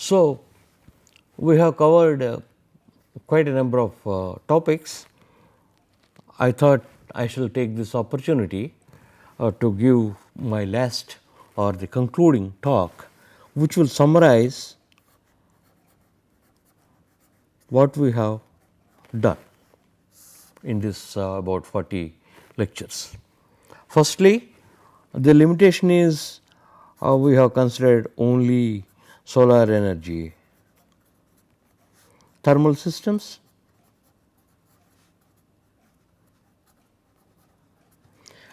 So, we have covered quite a number of topics. I thought I shall take this opportunity to give my last or the concluding talk, which will summarize what we have done in this about 40 lectures. Firstly, the limitation is we have considered only solar energy thermal systems,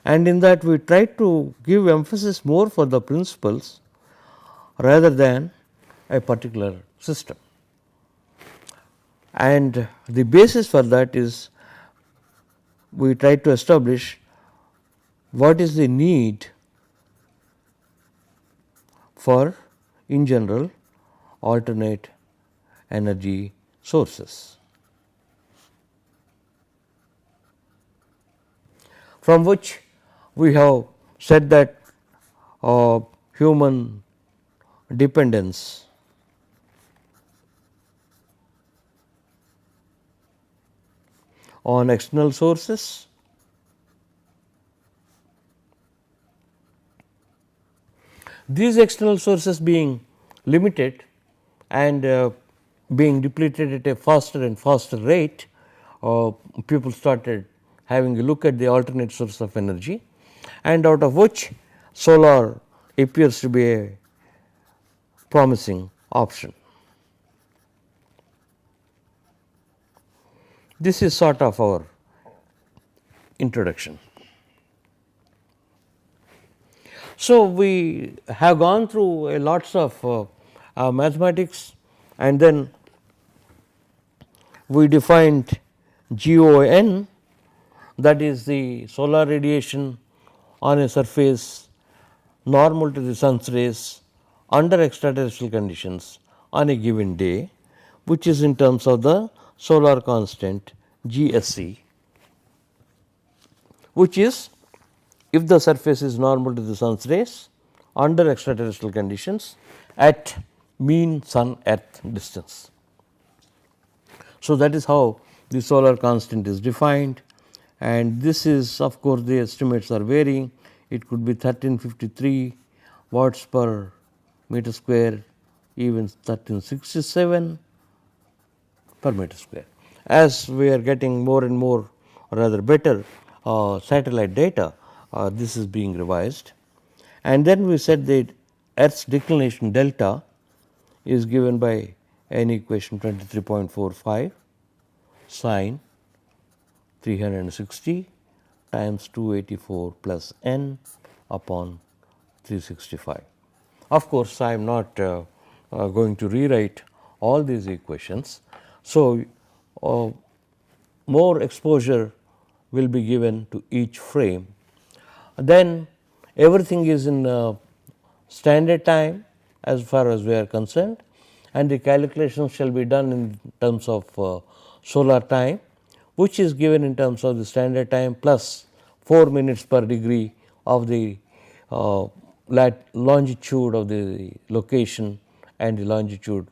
and in that we try to give emphasis more for the principles rather than a particular system. And the basis for that is we try to establish what is the need for in general alternate energy sources, from which we have said that human dependence on external sources, these external sources being limited and being depleted at a faster and faster rate, people started having a look at the alternate source of energy, and out of which solar appears to be a promising option. This is sort of our introduction. So, we have gone through a lots of mathematics, and then we defined GON, that is the solar radiation on a surface normal to the sun's rays under extraterrestrial conditions on a given day, which is in terms of the solar constant GSC, which is if the surface is normal to the sun's rays under extraterrestrial conditions at mean sun earth distance. So, that is how the solar constant is defined, and this is of course, the estimates are varying. It could be 1353 watts per meter square, even 1367 per meter square. As we are getting more and more rather better satellite data, this is being revised. And then we said that Earth's declination delta is given by an equation 23.45 sine 360 times 284 plus n upon 365. Of course, I am not going to rewrite all these equations. So, more exposure will be given to each frame. Then everything is in standard time as far as we are concerned, and the calculations shall be done in terms of solar time, which is given in terms of the standard time plus 4 minutes per degree of the longitude of the location and the longitude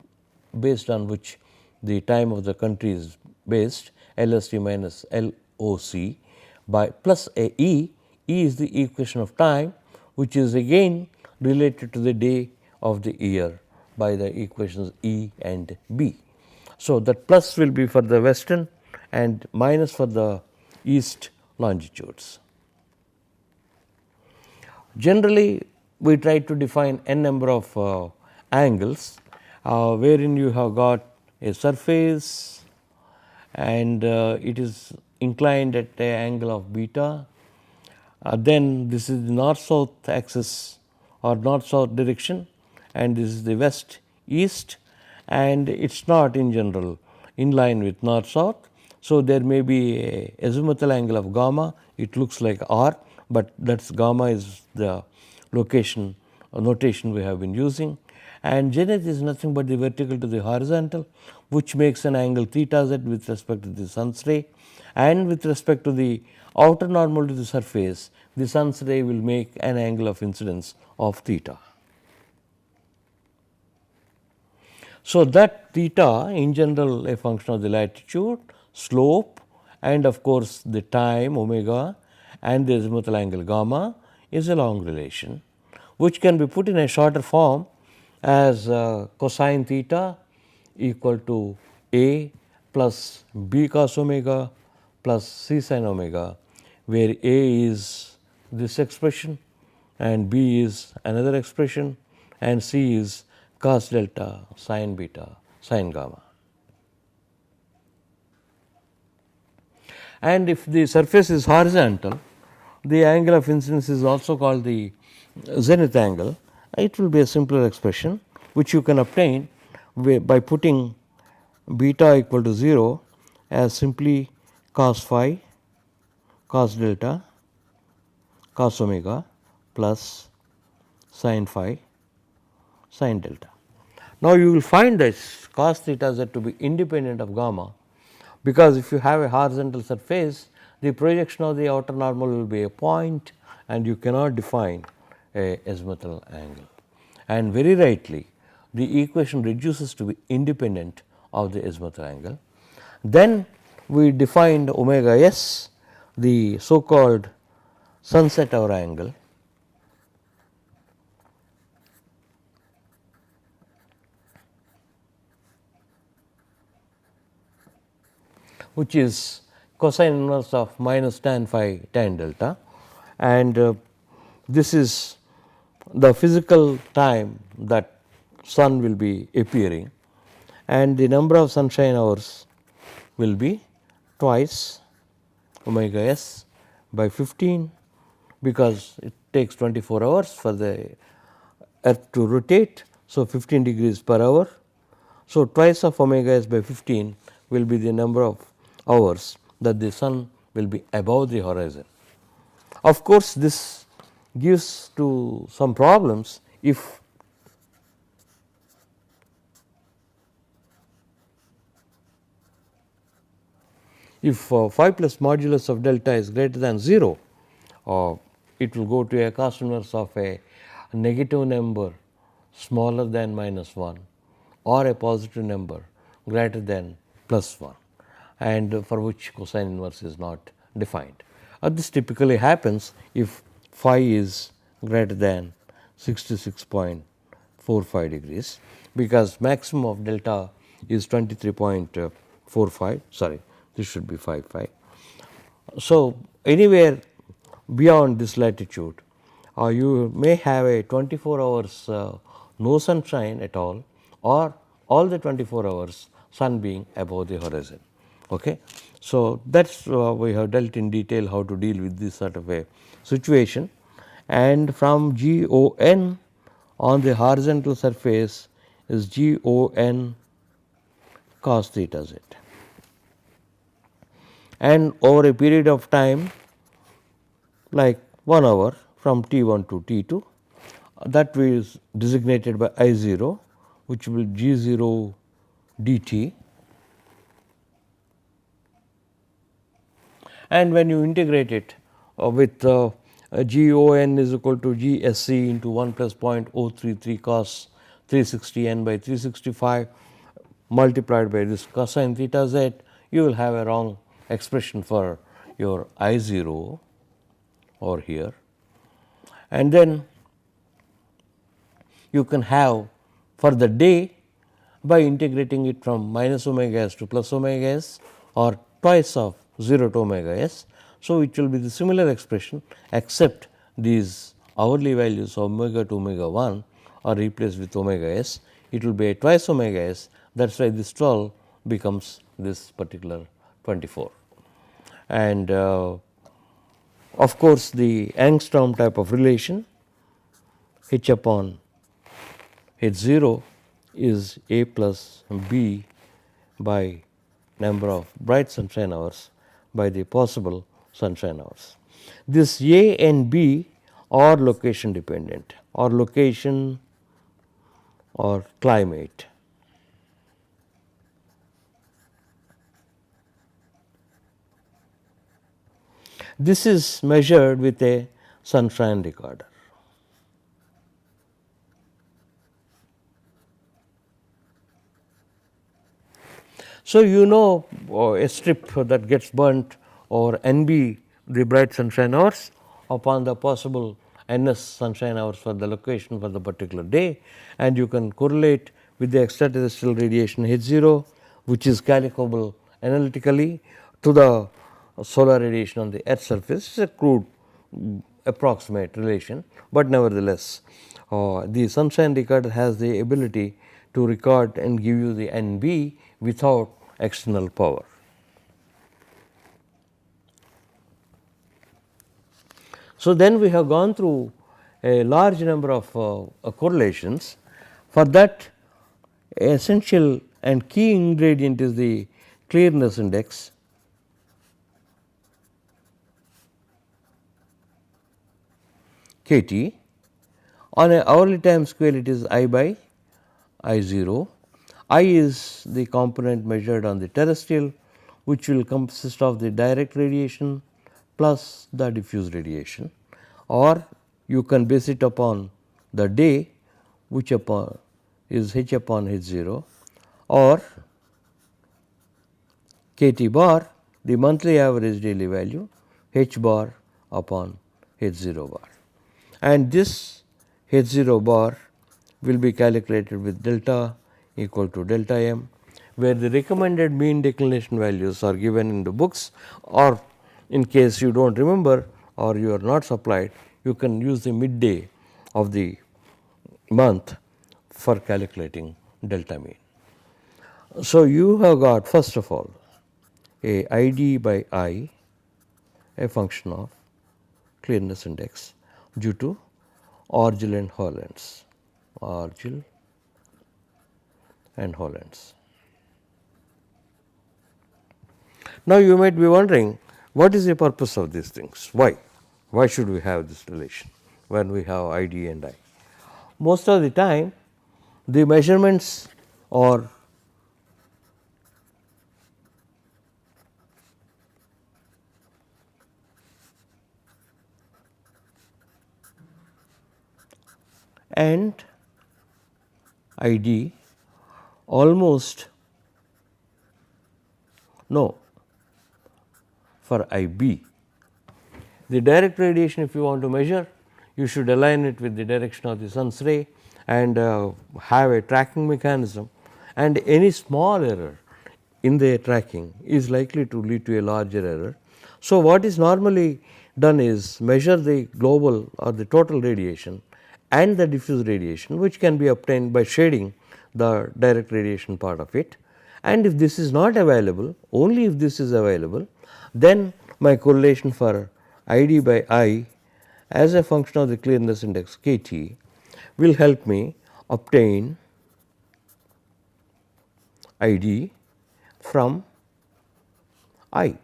based on which the time of the country is based, LST minus LOC by plus a E. E is the equation of time, which is again related to the day of the year by the equations E and B. So, that plus will be for the western and minus for the east longitudes. Generally, we try to define n number of angles, wherein you have got a surface and it is inclined at a angle of beta. Then this is the north south axis or north south direction, and this is the west east, and it is not in general in line with north south. So, there may be a azimuthal angle of gamma, it looks like r, but that is gamma is the location notation we have been using, and zenith is nothing but the vertical to the horizontal, which makes an angle theta z with respect to the sun's ray, and with respect to the outer normal to the surface, the sun's ray will make an angle of incidence of theta. So, that theta in general a function of the latitude, slope and of course, the time omega and the azimuthal angle gamma is a long relation, which can be put in a shorter form as cosine theta equal to A plus B cos omega plus C sin omega, where A is this expression and B is another expression and C is cos delta sin beta sin gamma. And if the surface is horizontal, the angle of incidence is also called the zenith angle. It will be a simpler expression which you can obtain by putting beta equal to 0 as simply cos phi cos delta cos omega plus sin phi sin delta. Now, you will find this cos theta z to be independent of gamma, because if you have a horizontal surface, the projection of the outer normal will be a point and you cannot define a azimuthal angle. And very rightly, the equation reduces to be independent of the azimuthal angle. Then we defined omega s, the so called sunset hour angle, which is cosine inverse of minus tan phi tan delta, and this is the physical time that sun will be appearing, and the number of sunshine hours will be twice omega s by 15, because it takes 24 hours for the earth to rotate. So, 15 degrees per hour. So, twice of omega s by 15 will be the number of hours that the sun will be above the horizon. Of course, this gives to some problems if phi plus modulus of delta is greater than 0, it will go to a cos inverse of a negative number smaller than minus 1 or a positive number greater than plus 1, and for which cosine inverse is not defined. This typically happens if phi is greater than 66.45 degrees, because maximum of delta is 23.45, sorry, this should be 5 phi. So, anywhere beyond this latitude, you may have a 24 hours no sunshine at all, or all the 24 hours sun being above the horizon. Okay. So, that is we have dealt in detail how to deal with this sort of a situation, and from GON on the horizontal surface is GON cos theta z, and over a period of time like 1 hour from T1 to T2, that is designated by I0, which will G0 dt, and when you integrate it with GON is equal to GSC into 1 plus 0.033 cos 360 n by 365 multiplied by this cosine theta z, you will have a wrong expression for your I0 over here, and then you can have for the day by integrating it from minus omega s to plus omega s or twice of 0 to omega s. So, it will be the similar expression, except these hourly values of omega to omega 1 are replaced with omega s. It will be a twice omega s, that is why this 12 becomes this particular 24. And of course, the angstrom type of relation h upon h 0 is a plus b by number of bright sunshine hours by the possible sunshine hours. This a and b are location dependent, or location or climate. This is measured with a sunshine recorder. So, you know a strip that gets burnt or NB the bright sunshine hours upon the possible NS sunshine hours for the location for the particular day, and you can correlate with the extraterrestrial radiation H0, which is calculable analytically to the solar radiation on the earth surface. It is a crude approximate relation, but nevertheless the sunshine recorder has the ability to record and give you the NB without external power. So, then we have gone through a large number of correlations. For that, essential and key ingredient is the clearness index, KT. On a hourly time scale, it is I by I0. I is the component measured on the terrestrial, which will consist of the direct radiation plus the diffuse radiation, or you can base it upon the day, which upon is H upon H0, or KT bar, the monthly average daily value, H bar upon H0 bar, and this H0 bar will be calculated with delta equal to delta m, where the recommended mean declination values are given in the books, or in case you do not remember or you are not supplied, you can use the midday of the month for calculating delta mean. So, you have got first of all a ID by I, a function of clearness index due to Orgel and Hollands, Orgel and Hollands. Now, you might be wondering what is the purpose of these things, why should we have this relation when we have ID and I. Most of the time the measurements are and ID almost no for IB. The direct radiation, if you want to measure, you should align it with the direction of the sun's ray and have a tracking mechanism, and any small error in the tracking is likely to lead to a larger error. So, what is normally done is measure the global or the total radiation and the diffuse radiation, which can be obtained by shading the direct radiation part of it, and if this is not available, only if this is available, then my correlation for ID by I as a function of the clearness index KT will help me obtain ID from I.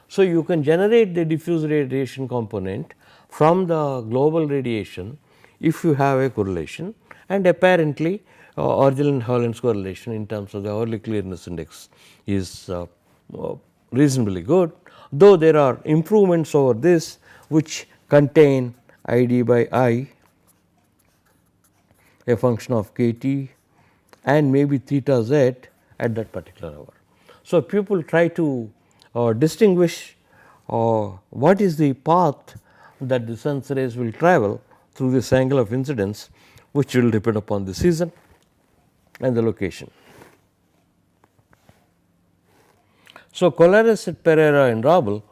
So, you can generate the diffuse radiation component from the global radiation if you have a correlation, and apparently Orgel and Hollands correlation in terms of the hourly clearness index is reasonably good, though there are improvements over this which contain ID by I, a function of KT and maybe theta z at that particular hour. So, people try to distinguish what is the path that the sun's rays will travel through this angle of incidence, which will depend upon the season and the location. So, Collares, Pereira and Rabel,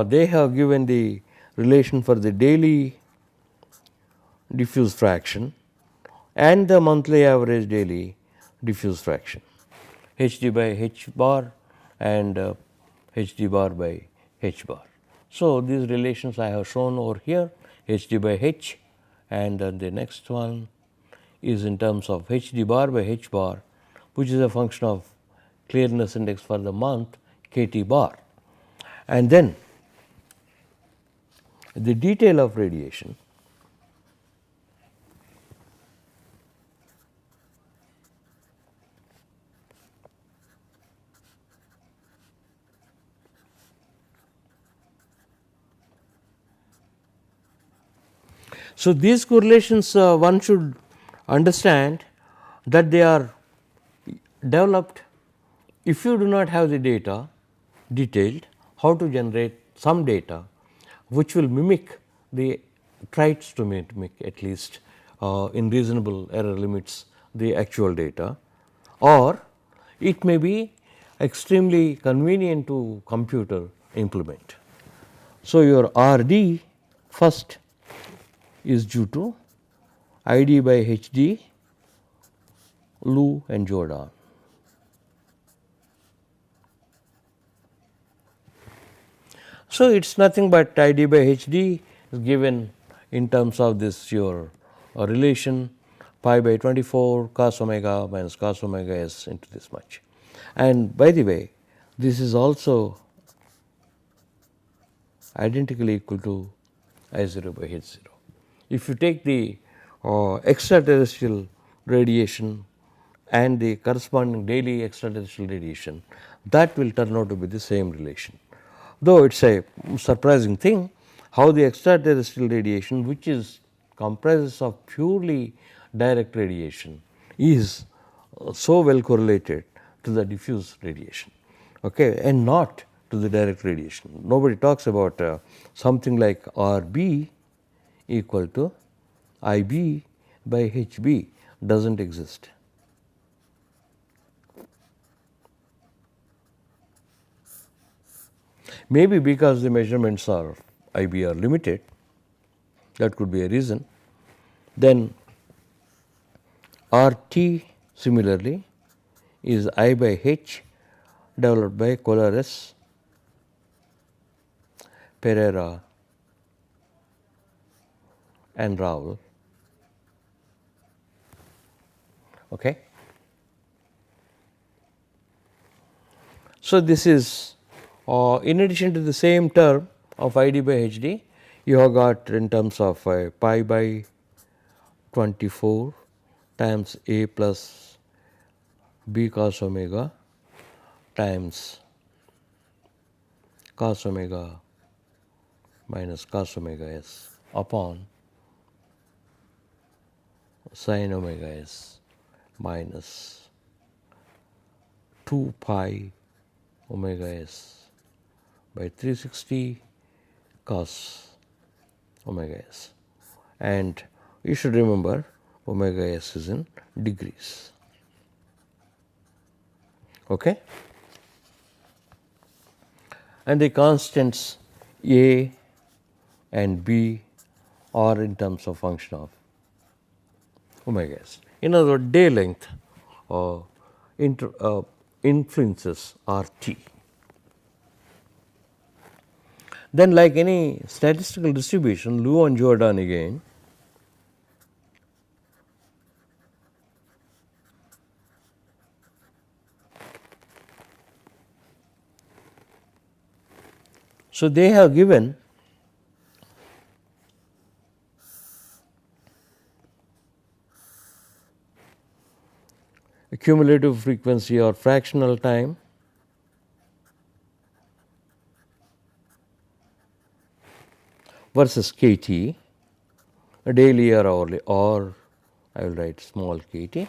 they have given the relation for the daily diffuse fraction and the monthly average daily diffuse fraction, Hd by H bar and Hd bar by H bar. So, these relations I have shown over here, Hd by H, and then the next one is in terms of Hd bar by H bar, which is a function of clearness index for the month KT bar. And then the detail of radiation So, these correlations one should understand that they are developed if you do not have the data detailed, how to generate some data which will mimic the tries to mimic at least in reasonable error limits the actual data, or it may be extremely convenient to computer implement. So, your R d first is due to I d by H d, Liu and Jordan. So, it is nothing but I d by H d is given in terms of this your relation pi by 24 cos omega minus cos omega s into this much. And by the way, this is also identically equal to I 0 by H 0. If you take the extraterrestrial radiation and the corresponding daily extraterrestrial radiation, that will turn out to be the same relation. Though it is a surprising thing how the extraterrestrial radiation, which is comprises of purely direct radiation, is so well correlated to the diffuse radiation, okay, and not to the direct radiation. Nobody talks about something like R b equal to I b by H b, does not exist. Maybe because the measurements are I b are limited, that could be a reason. Then R t similarly is I by H developed by Colares, Pereira and Raoul. Okay. So, this is in addition to the same term of I d by H d, you have got in terms of pi by 24 times a plus b cos omega times cos omega minus cos omega s upon sin omega s minus 2 pi omega s by 360 cos omega s, and you should remember omega s is in degrees. Okay? And the constants a and b are in terms of function of omega s. In other words, day length influences R t. Then, like any statistical distribution, Liu and Jordan again, so they have given a cumulative frequency or fractional time versus k t, a daily or hourly, or I will write small k t.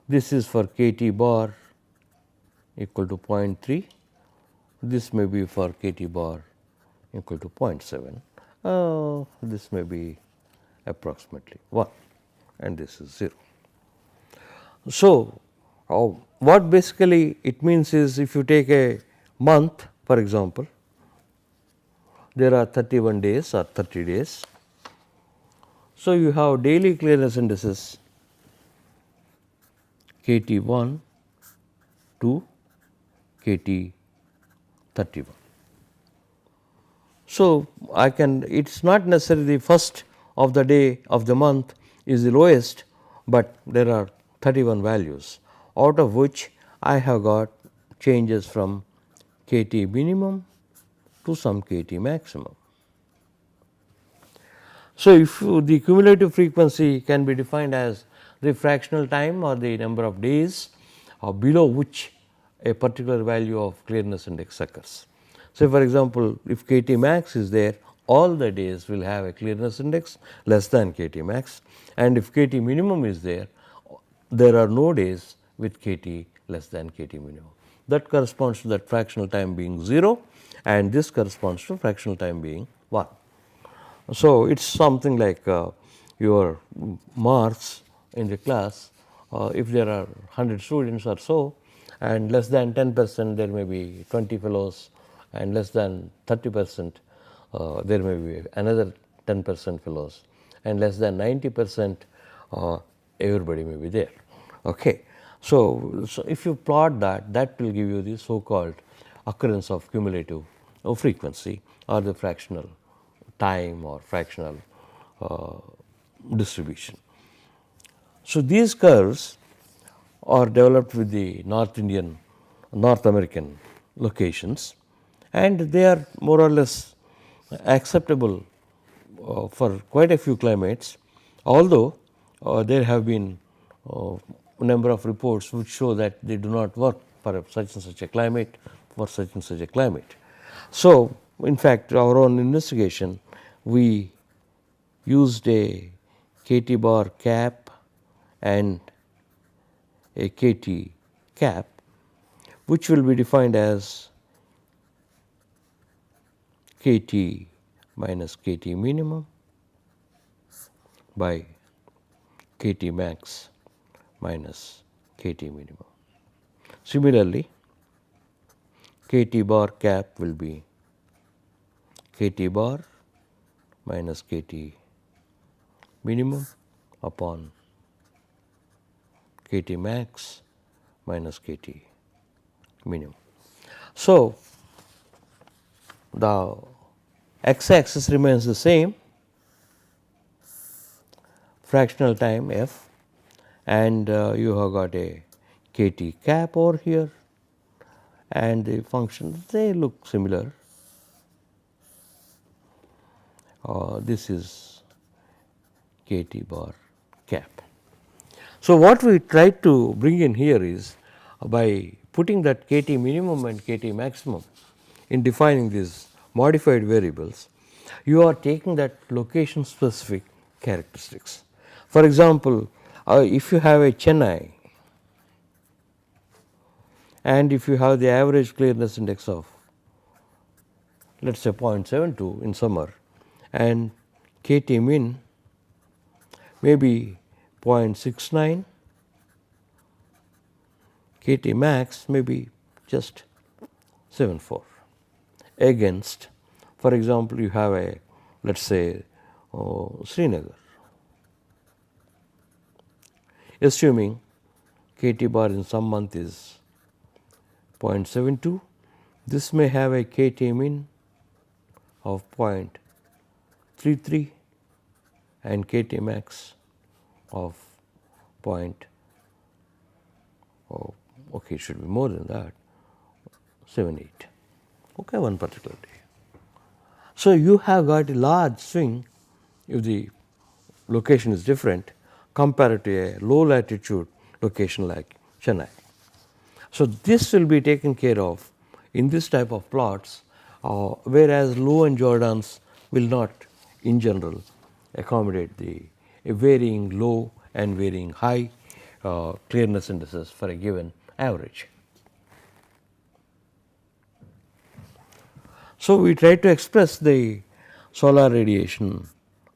This is for k t bar equal to 0.3, this may be for k t bar equal to 0.7, this may be approximately 1 and this is 0. So, what basically it means is, if you take a month for example, there are 31 days or 30 days. So, you have daily clearness indices k t 1 to k t 31. So, I can, it is not necessarily the first of the day of the month is the lowest, but there are 31 values, out of which I have got changes from k t minimum to some k t maximum. So, if the cumulative frequency can be defined as the fractional time or the number of days below which a particular value of clearness index occurs. So, for example, if k t max is there all the days will have a clearness index less than KT max, and if KT minimum is there, there are no days with KT less than KT minimum. That corresponds to that fractional time being 0, and this corresponds to fractional time being 1. So, it is something like your marks in the class, if there are 100 students or so, and less than 10% there may be 20 fellows, and less than 30% there may be another 10% fellows, and less than 90% everybody may be there. Okay. So, if you plot that, that will give you the so called occurrence of cumulative frequency or the fractional time or fractional distribution. So, these curves are developed with the North American locations, and they are more or less acceptable for quite a few climates, although there have been a number of reports which show that they do not work for such and such a climate, for such and such a climate. So, in fact, our own investigation, we used a KT bar cap and a KT cap, which will be defined as KT minus KT minimum by KT max minus KT minimum. Similarly, KT bar cap will be KT bar minus KT minimum upon KT max minus KT minimum. So, the x axis remains the same, fractional time f, and you have got a KT cap over here, and the functions they look similar. This is KT bar cap. So, what we try to bring in here is by putting that KT minimum and KT maximum in defining these modified variables, you are taking that location specific characteristics. For example, if you have a Chennai and if you have the average clearness index of let us say 0.72 in summer and KT min may be 0.69, KT max may be just 0.74 against, for example, you have a let us say Srinagar, assuming KT bar in some month is 0.72, this may have a KT min of 0.33 and KT max of okay, it should be more than that, 7.8, okay, one particular day. So, you have got a large swing if the location is different compared to a low latitude location like Chennai. So, this will be taken care of in this type of plots, whereas low and Jordans will not in general accommodate the varying low and varying high clearness indices for a given average. So, we try to express the solar radiation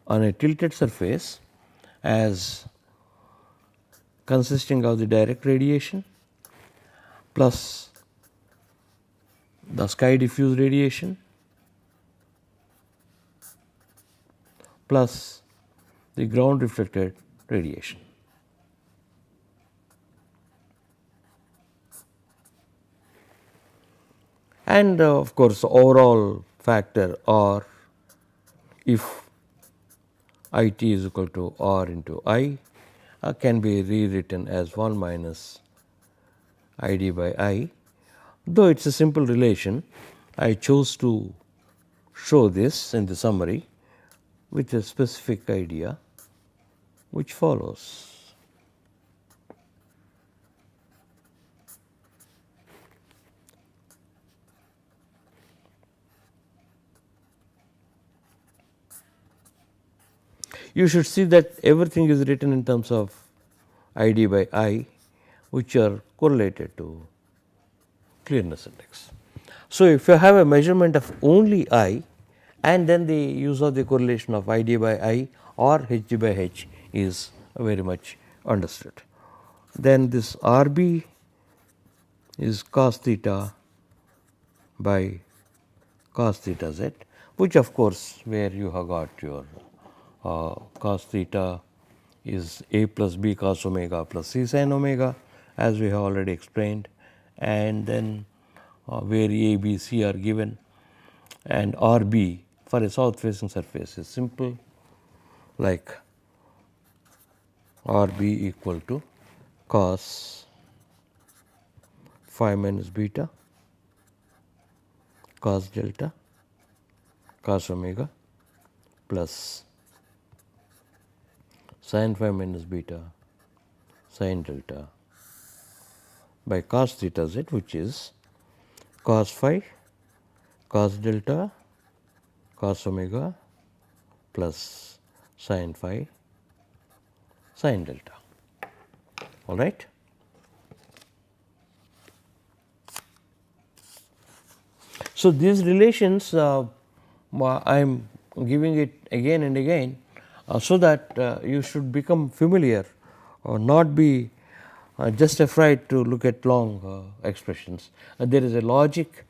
on a tilted surface as consisting of the direct radiation plus the sky diffuse radiation plus the ground reflected radiation. And of course, overall factor R, if IT is equal to R into I, can be rewritten as 1 minus ID by I. Though it is a simple relation, I chose to show this in the summary with a specific idea which follows. You should see that everything is written in terms of ID by I, which are correlated to clearness index. So, if you have a measurement of only I and then the use of the correlation of ID by I or HD by H is very much understood. Then this RB is cos theta by cos theta z, which of course, where you have got your cos theta is A plus B cos omega plus C sin omega, as we have already explained, and then where A, B, C are given, and RB for a south facing surface is simple, like RB equal to cos phi minus beta cos delta cos omega plus sin phi minus beta sin delta by cos theta z, which is cos phi cos delta cos omega plus sin phi sin delta. All right. So, these relations I am giving it again and again, so that you should become familiar or not be just afraid to look at long expressions. There is a logic,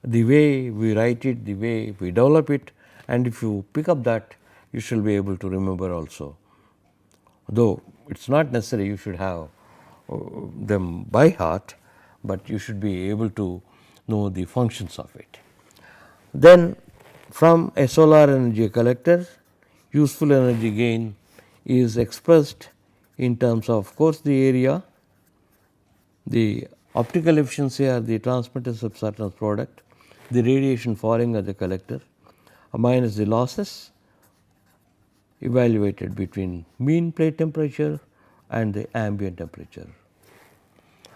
the way we write it, the way we develop it, and if you pick up that, you shall be able to remember also. Though it is not necessary you should have them by heart, but you should be able to know the functions of it. Then from a solar energy collector, useful energy gain is expressed in terms of course, the area, the optical efficiency or the transmittance absorptance product, the radiation falling at the collector minus the losses evaluated between mean plate temperature and the ambient temperature.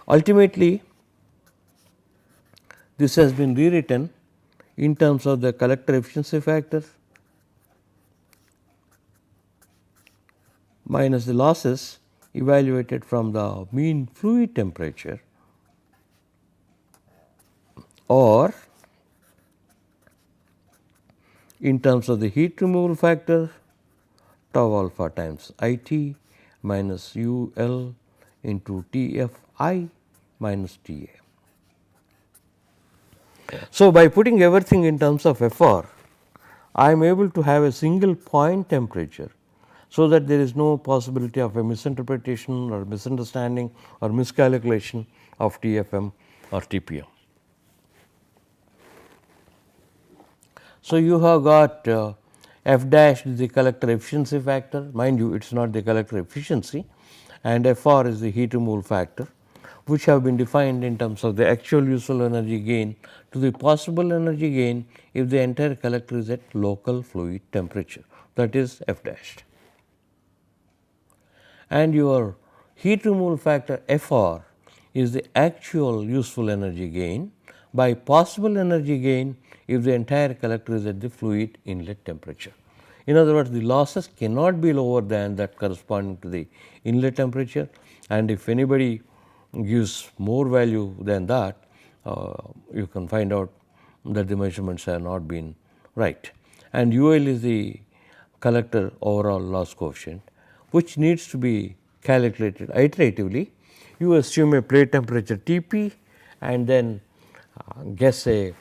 Ultimately, this has been rewritten in terms of the collector efficiency factor minus the losses evaluated from the mean fluid temperature, or in terms of the heat removal factor tau alpha times IT minus UL into TFI minus TA. So, by putting everything in terms of FR, I am able to have a single point temperature, so that there is no possibility of a misinterpretation or misunderstanding or miscalculation of TFM or TPM. So, you have got F dash is the collector efficiency factor, mind you it is not the collector efficiency, and FR is the heat removal factor, which have been defined in terms of the actual useful energy gain to the possible energy gain if the entire collector is at local fluid temperature, that is F dash. And your heat removal factor FR is the actual useful energy gain by possible energy gain if the entire collector is at the fluid inlet temperature. In other words, the losses cannot be lower than that corresponding to the inlet temperature, and if anybody gives more value than that, you can find out that the measurements have not been right. And UL is the collector overall loss coefficient, which needs to be calculated iteratively. You assume a plate temperature Tp and then guess a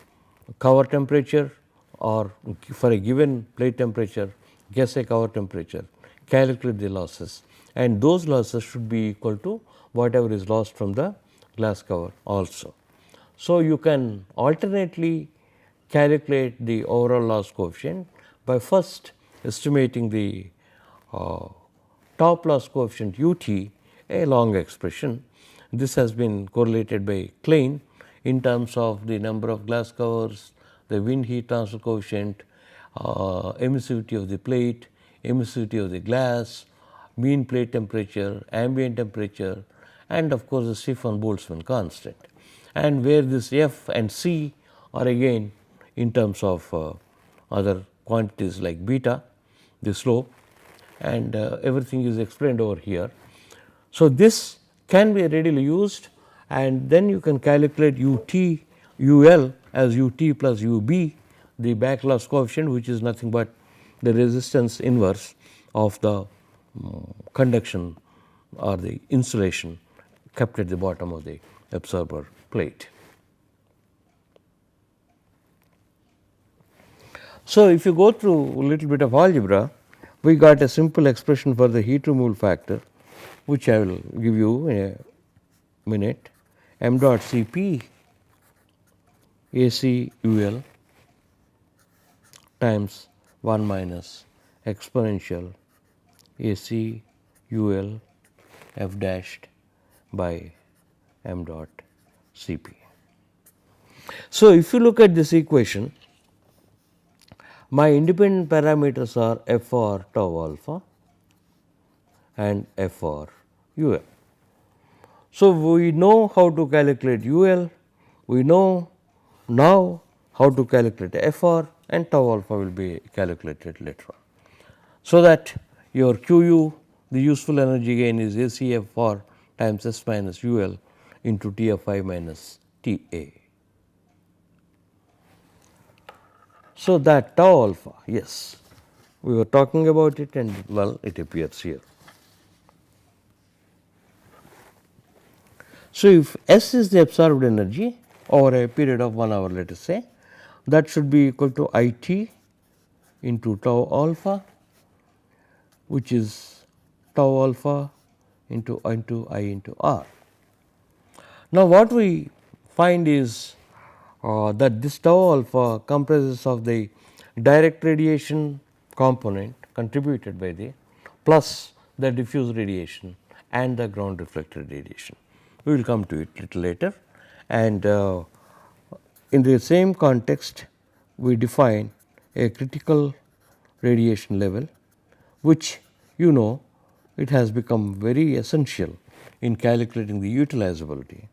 cover temperature, or for a given plate temperature guess a cover temperature, calculate the losses, and those losses should be equal to whatever is lost from the glass cover also. So, you can alternately calculate the overall loss coefficient by first estimating the top loss coefficient UT, a long expression. This has been correlated by Klein in terms of the number of glass covers, the wind heat transfer coefficient, emissivity of the plate, emissivity of the glass, mean plate temperature, ambient temperature, and of course, the Stefan-Boltzmann constant, and where this F and C are again in terms of other quantities like beta, the slope, and everything is explained over here. So, this can be readily used, and then you can calculate UT UL as UT plus UB, the back loss coefficient, which is nothing but the resistance inverse of the conduction or the insulation kept at the bottom of the absorber plate. So, if you go through a little bit of algebra, we got a simple expression for the heat removal factor, which I will give you in a minute. M dot Cp AC UL times 1 minus exponential AC UL F dashed by M dot Cp. So, if you look at this equation, my independent parameters are F for tau alpha and F for UL. So, we know how to calculate UL, we know now how to calculate FR, and tau alpha will be calculated later on. So, that your QU, the useful energy gain, is ACFR times S minus UL into TFI minus TA. So, that tau alpha, yes, we were talking about it, and well, it appears here. So, if S is the absorbed energy over a period of 1 hour, let us say, that should be equal to IT into tau alpha, which is tau alpha into I into R. Now, what we find is that this tau alpha comprises of the direct radiation component contributed by the plus the diffuse radiation and the ground reflected radiation. We will come to it little later, and in the same context we define a critical radiation level, which you know it has become very essential in calculating the utilizability,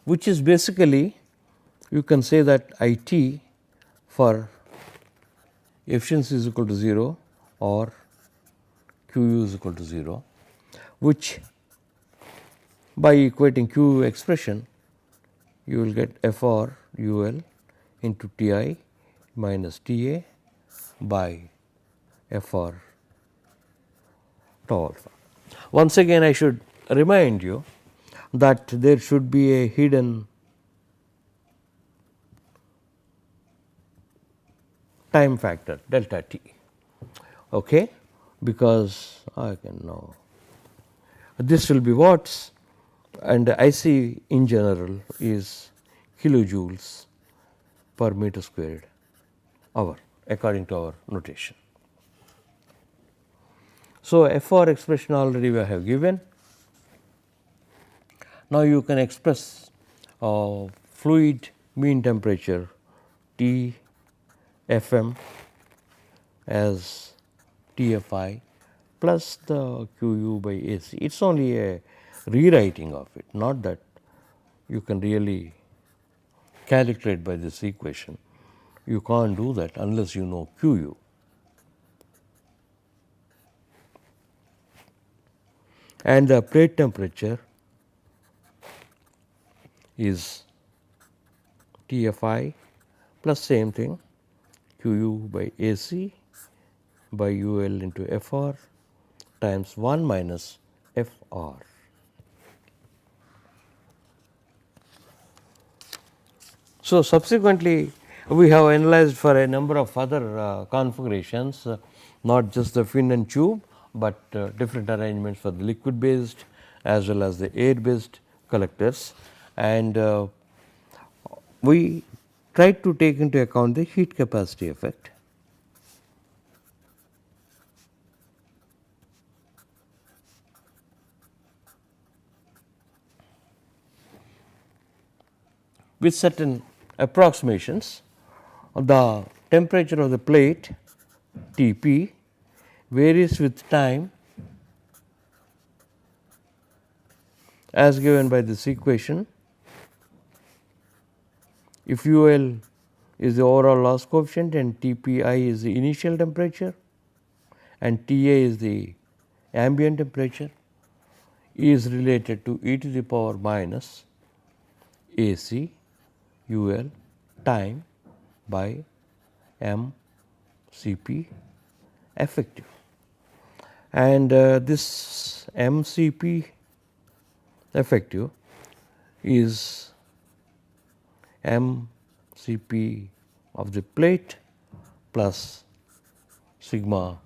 which is basically, you can say that IT for efficiency is equal to 0 or QU is equal to 0, which by equating QU expression you will get FR UL into TI minus TA by FR tau alpha. Once again, I should remind you that there should be a hidden time factor delta t, okay, because I can now this will be watts, and IC in general is kilojoules per meter squared hour according to our notation. So, FR expression already we have given. Now, you can express fluid mean temperature T Fm as TFI plus the QU by AC. It is only a rewriting of it, not that you can really calculate by this equation. You can't do that unless you know QU. And the plate temperature is TFI plus same thing QU by AC by UL into FR times 1 minus FR. So, subsequently we have analyzed for a number of other configurations, not just the fin and tube, but different arrangements for the liquid based as well as the air based collectors, and we tried to take into account the heat capacity effect. With certain approximations, the temperature of the plate Tp varies with time as given by this equation. If UL is the overall loss coefficient, and Tpi is the initial temperature, and Ta is the ambient temperature, is related to e to the power minus Ac UL time by m Cp effective. And this m Cp effective is m Cp of the plate plus sigma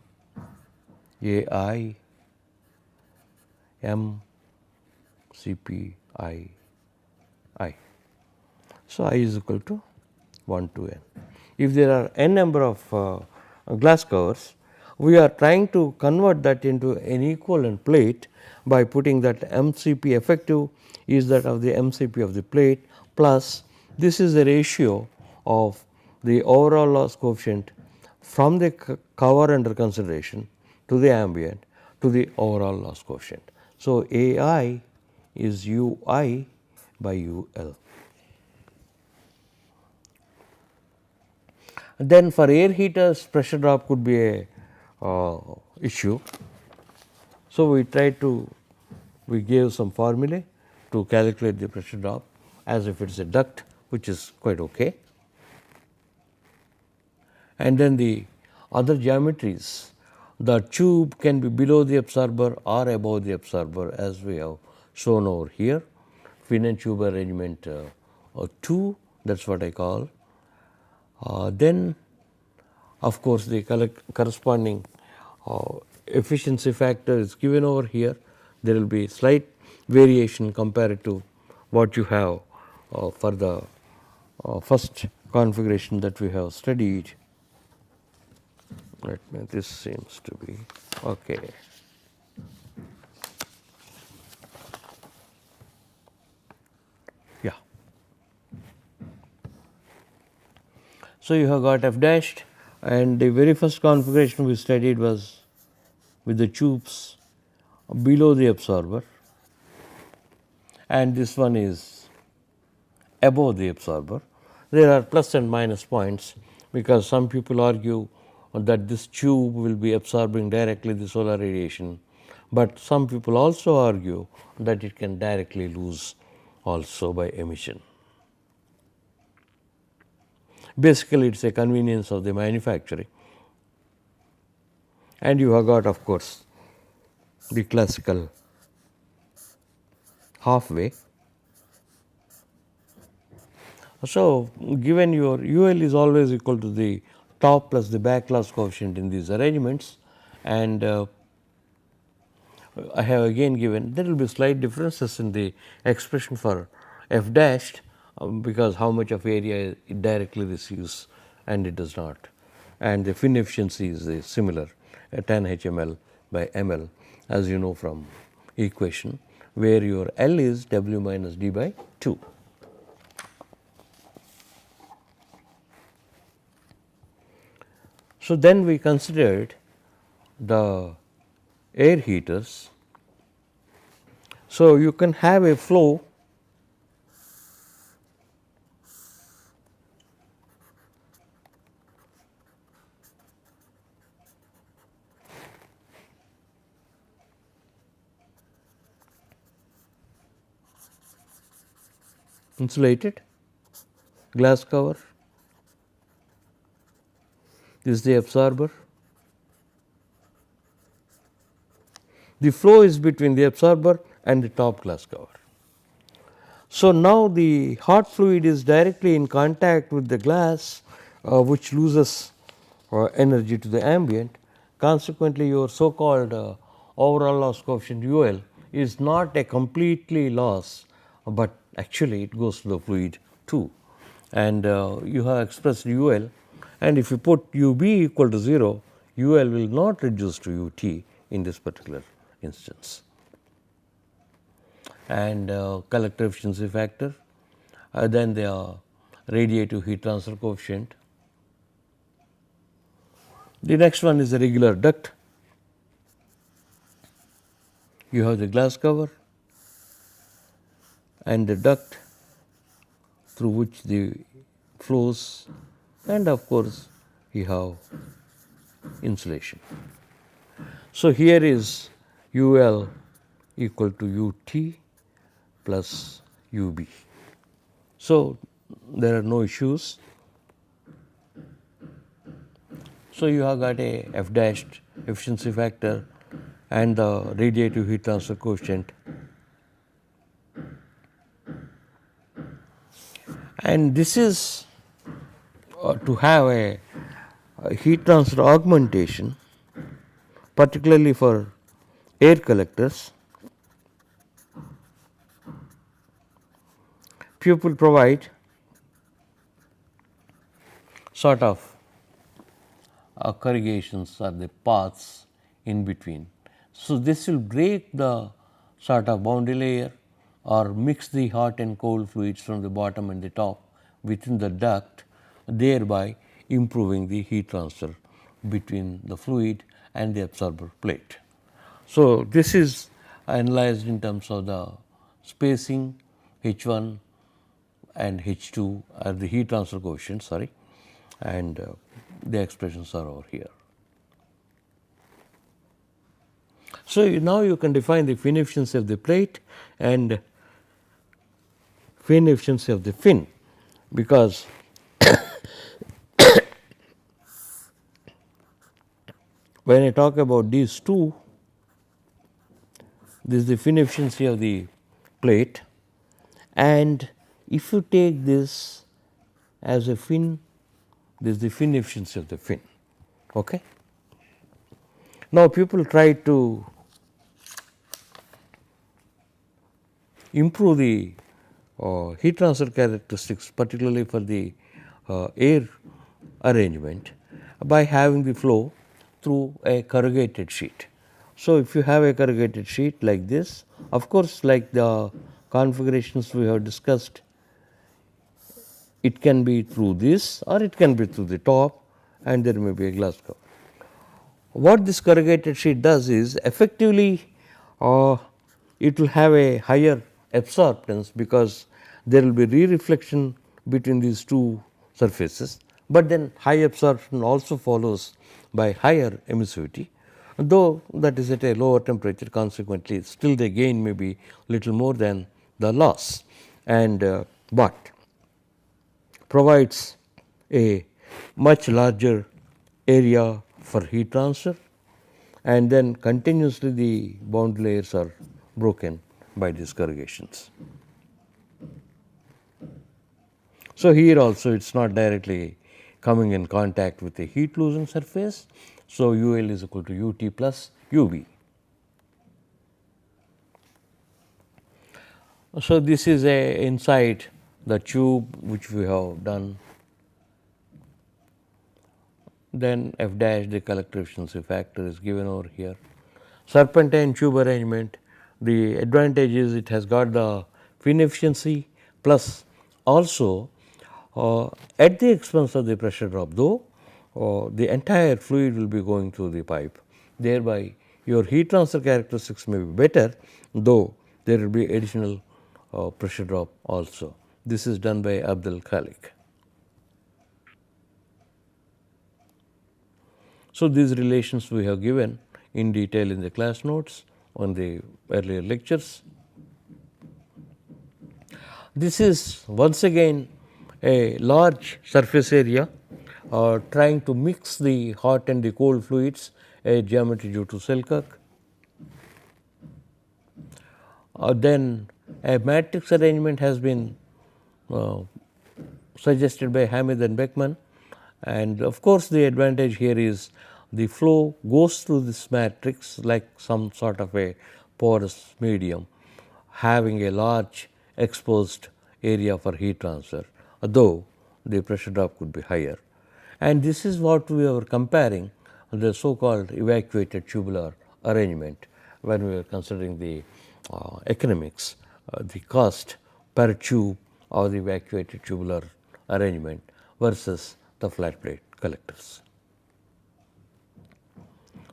Ai m Cp I. So, I is equal to 1 to n. If there are n number of glass covers, we are trying to convert that into an equivalent plate by putting that MCP effective is that of the MCP of the plate plus this is the ratio of the overall loss coefficient from the cover under consideration to the ambient to the overall loss coefficient. So, AI is Ui by UL. Then for air heaters, pressure drop could be a issue. So, we gave some formulae to calculate the pressure drop as if it is a duct, which is quite okay. And then the other geometries, the tube can be below the absorber or above the absorber, as we have shown over here. Finite tube arrangement 2, that is what I call. Then of course, the corresponding efficiency factor is given over here. There will be slight variation compared to what you have for the first configuration that we have studied. Let me, this seems to be okay. Yeah. So, you have got f dashed, and the very first configuration we studied was with the tubes below the absorber, and this one is above the absorber. There are plus and minus points, because some people argue that this tube will be absorbing directly the solar radiation, but some people also argue that it can directly lose also by emission. Basically, it is a convenience of the manufacturing, and you have got of course the classical halfway. So, given your UL is always equal to the top plus the back loss coefficient in these arrangements, and I have again given there will be slight differences in the expression for f dashed, because how much of area it directly receives and it does not, and the fin efficiency is similar, tan HML by ML, as you know from equation, where your L is W minus D by 2. So, then we considered the air heaters. So, you can have a flow insulated glass cover, this is the absorber. The flow is between the absorber and the top glass cover. So, now the hot fluid is directly in contact with the glass, which loses energy to the ambient. Consequently, your so called overall loss coefficient UL is not a completely loss, but actually it goes to the fluid too, and you have expressed UL, and if you put UB equal to 0, UL will not reduce to UT in this particular instance. And collector efficiency factor, then the radiative heat transfer coefficient. The next one is the regular duct. You have the glass cover and the duct through which the flows and of course you have insulation. So, here is UL equal to UT plus UB. So, there are no issues. So, you have got a F dashed efficiency factor and the radiative heat transfer coefficient, and this is to have a heat transfer augmentation, particularly for air collectors. People provide sort of corrugations or the paths in between. So, this will break the sort of boundary layer or mix the hot and cold fluids from the bottom and the top within the duct, thereby improving the heat transfer between the fluid and the absorber plate. So, this is analyzed in terms of the spacing H1 and H2 are the heat transfer coefficients, sorry, and the expressions are over here. So, now you can define the fin efficiency of the plate and fin efficiency of the fin, because when I talk about these two, this is the fin efficiency of the plate, and if you take this as a fin, this is the fin efficiency of the fin. Okay. Now, people try to improve the heat transfer characteristics, particularly for the air arrangement, by having the flow through a corrugated sheet. So, if you have a corrugated sheet like this, of course, like the configurations we have discussed, it can be through this or it can be through the top, and there may be a glass cover. What this corrugated sheet does is effectively it will have a higher absorptance, because there will be re-reflection between these two surfaces, but then high absorption also follows by higher emissivity, though that is at a lower temperature. Consequently, still the gain may be little more than the loss, and but provides a much larger area for heat transfer, and then continuously the boundary layers are broken by these corrugations. So, here also it is not directly coming in contact with a heat losing surface. So, UL is equal to UT plus UB. So, this is a inside the tube which we have done. Then F dash, the collector efficiency factor, is given over here. Serpentine tube arrangement, the advantage is it has got the fin efficiency, plus also at the expense of the pressure drop, though the entire fluid will be going through the pipe, thereby your heat transfer characteristics may be better, though there will be additional pressure drop also. This is done by Abdul Khalik. So, these relations we have given in detail in the class notes on the earlier lectures. This is once again a large surface area trying to mix the hot and the cold fluids, a geometry due to Selkirk. Then a matrix arrangement has been suggested by Hamid and Beckman, and of course, the advantage here is the flow goes through this matrix like some sort of a porous medium, having a large exposed area for heat transfer, though the pressure drop could be higher. And this is what we were comparing the so called evacuated tubular arrangement when we were considering the economics, the cost per tube of the evacuated tubular arrangement versus the flat plate collectors.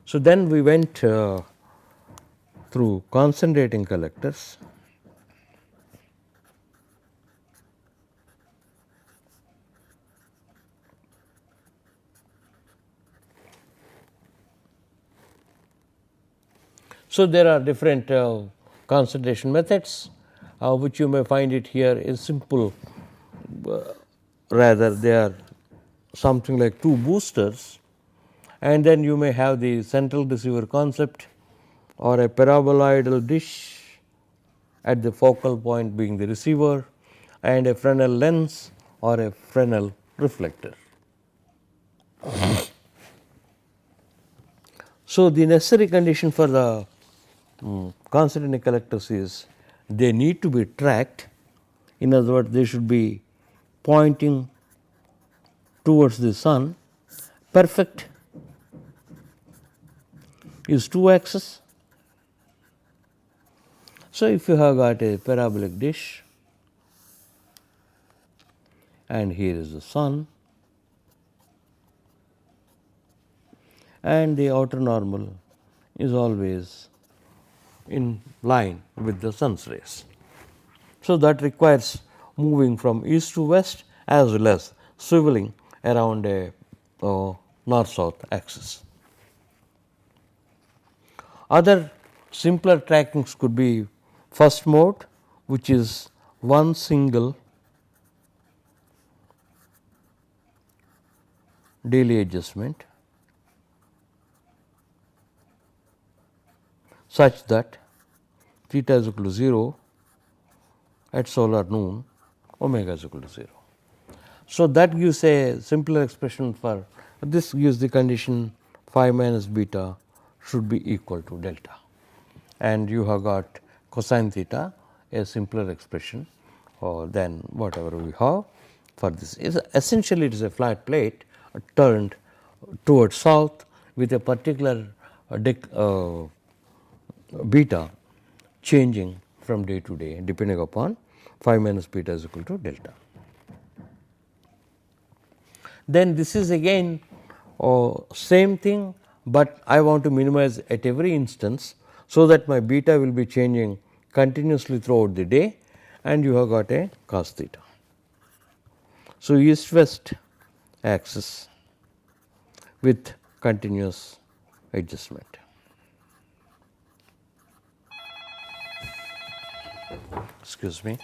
So, then we went through concentrating collectors. So, there are different concentration methods, which you may find it here is simple, rather they are something like 2 boosters, and then you may have the central receiver concept or a paraboloidal dish at the focal point being the receiver, and a Fresnel lens or a Fresnel reflector. So, the necessary condition for the concentrating collectors is they need to be tracked. In other words, they should be pointing towards the sun. Perfect is 2 axis. So, if you have got a parabolic dish and here is the sun and the outer normal is always in line with the sun's rays. So, that requires moving from east to west as well as swiveling around a north south axis. Other simpler trackings could be first mode, which is one single daily adjustment such that theta is equal to 0 at solar noon, omega is equal to 0. So, that gives a simpler expression for this, gives the condition phi minus beta should be equal to delta, and you have got cosine theta, a simpler expression than whatever we have for this. Essentially, it is a flat plate turned towards south with a particular beta changing from day to day depending upon phi minus beta is equal to delta. Then this is again same thing, but I want to minimize at every instance, so that my beta will be changing continuously throughout the day, and you have got a cos theta. So, east west axis with continuous adjustment. Excuse me.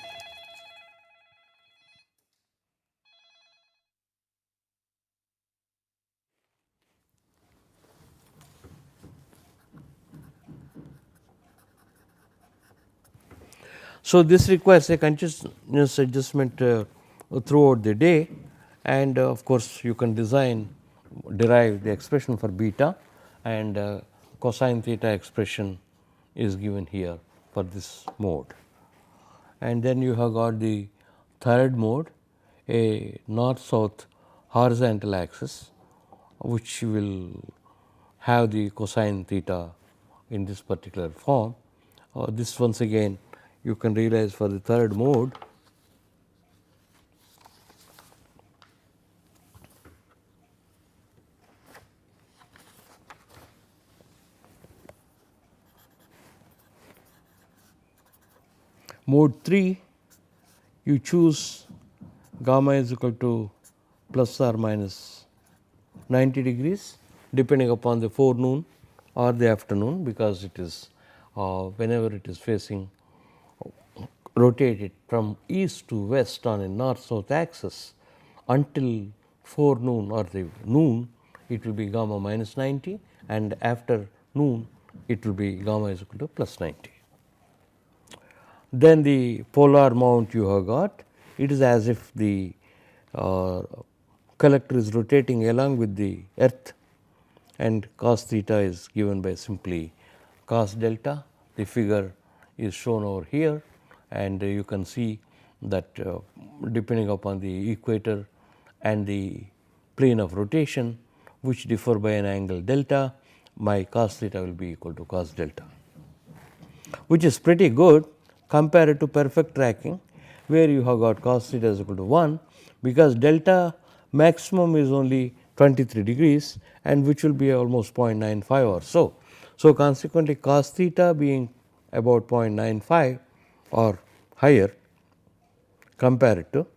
So, this requires a continuous adjustment throughout the day, and of course, you can derive the expression for beta, and cosine theta expression is given here for this mode. And then you have got the third mode, a north south horizontal axis, which will have the cosine theta in this particular form. This once again you can realize for the third mode. Mode 3, you choose gamma is equal to plus or minus 90 degrees depending upon the forenoon or the afternoon, because it is whenever it is facing rotated from east to west on a north south axis until forenoon or the noon, it will be gamma minus 90, and after noon it will be gamma is equal to plus 90. Then the polar mount you have got, it is as if the collector is rotating along with the earth, and cos theta is given by simply cos delta. The figure is shown over here, and you can see that depending upon the equator and the plane of rotation, which differ by an angle delta, my cos theta will be equal to cos delta, which is pretty good compared to perfect tracking, where you have got cos theta is equal to 1, because delta maximum is only 23 degrees, and which will be almost 0.95 or so. So, consequently, cos theta being about 0.95 or higher compared to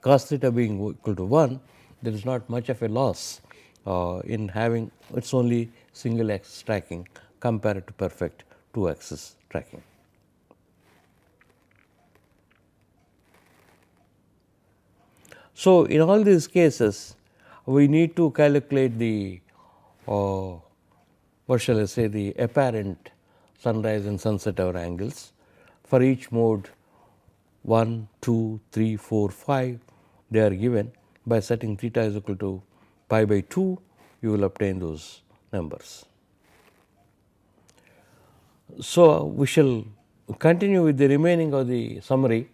cos theta being equal to 1, there is not much of a loss in having its only single axis tracking compared to perfect 2 axis tracking. So, in all these cases we need to calculate the what shall I say, the apparent sunrise and sunset hour angles for each mode 1, 2, 3, 4, 5 they are given. By setting theta is equal to pi by 2 you will obtain those numbers. So, we shall continue with the remaining of the summary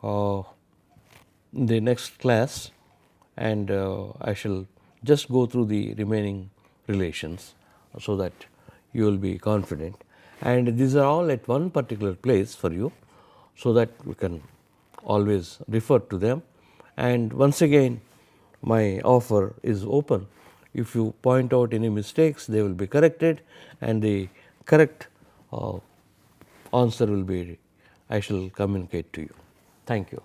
in the next class, and I shall just go through the remaining relations, so that you will be confident, and these are all at one particular place for you, so that we can always refer to them. And once again my offer is open. If you point out any mistakes, they will be corrected, and the correct answer will be I shall communicate to you. Thank you.